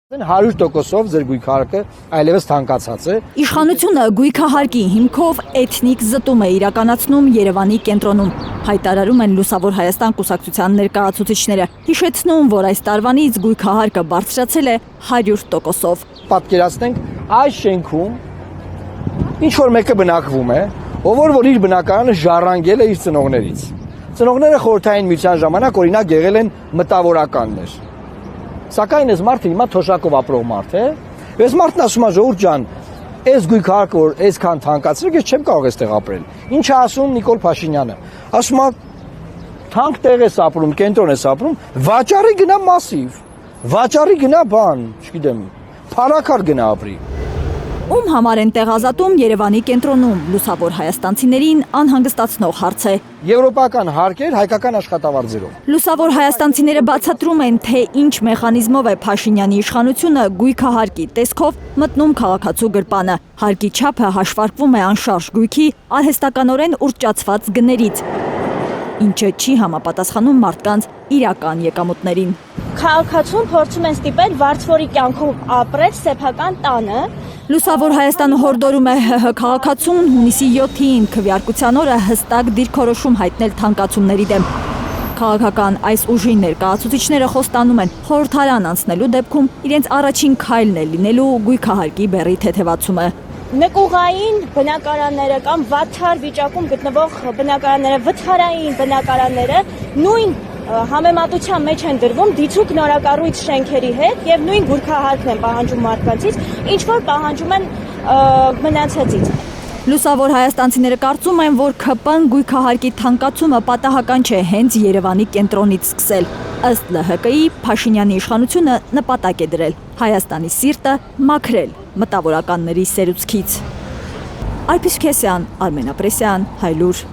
100%-ով ձեր գույքահարկը այլևս թանկացած է։ Իշխանությունը գույքահարկի հիմքով էթնիկ զտում է իրականացնում Երևանի կենտրոնում, հայտարարում են Լուսավոր Հայաստան կուսակցության ներկայացուցիչները, հիշեցնում, որ այս տարվանից գույքահարկը բարձրացել է 100%-ով։ Պատկերացնենք, այս շենքում ինչ որ մեկը բնակվում է, ով որ իր բնակարանը ժառանգել է իր ծնողներից։ Ծնողները խորհրդային միության ժամանակ օրինակ եղել են մտավորականներ։ Սակայն այս մարդը հիմա թոշակով ապրող մարդ է, այս մարդն ասում է ժողովուրդ ջան, այս գույքահարկը որ այսքան թանկացրեք, ես չեմ կարող այստեղ ապրել։ Ինչ է ասում Նիկոլ Փաշինյանը։ Ասում է թանկ տեղ ես ապրում, կենտրոն ես ապրում, վաճառի գնա մասիվ, վաճառի գնա բան, չգիտեմ, փարակար գնա ապրի։ Ում համար են տեղազատում Երևանի կենտրոնում, լուսավոր հայաստանցիներին անհանգստացնող հարց է։ Եվրոպական հարկեր հայկական աշխատավարձերով։ Լուսավոր հայաստանցիները բացատրում են, թե ինչ մեխանիզմով է Փաշինյանի իշխանությունը գույքահարկի տեսքով մտնում քաղաքացու գրպանը։ Հարկի չափը հաշվարկվում է անշարժ գույքի արհեստականորեն ուռճացված գներից, ինչը չի համապատասխանում մարդկանց իրական եկամուտներին։ Քաղաքացուն փորձում են ստիպել վարձվորի կյանքում ապրել սեփական տանը։ Լուսավոր Հայաստանը հորդորում է ՀՀ քաղաքացուն հունիսի 7-ին քվեարկության օրը հստակ դիրքորոշում հայտնել թանկացումների դեմ։ Քաղաքական այս ուժի ներկայացուցիչները խոստանում են խորհրդարան անցնելու դեպքում իրենց առաջին քայլն է լինելու գույքահարկի բեռի թեթևացումը։ Նկուղային բնակարանները կամ վատթար վիճակում գտնվող բնակարանները, վթարային բնակարանները նույն համեմատության մեջ են դրվում դիցուք նորակառույց շենքերի հետ եւ նույն գույքահարկն են պահանջում մարդկանցից, ինչ որ պահանջում են մնացածից։ Լուսավոր հայաստանցիները կարծում են, որ ՔՊ-ն գույքահարկի թանկացումը պատահական չէ հենց Երևանի կենտրոնից սկսել։ Ըստ ԼՀԿ-ի Փաշինյանի իշխանությունը նպատակ է դրել Հայաստանի սիրտը մաքրել մտավորականների սերուցքից։ Արփիս Քեսյան, Արմեն Ապրեսյան, Հայլուր։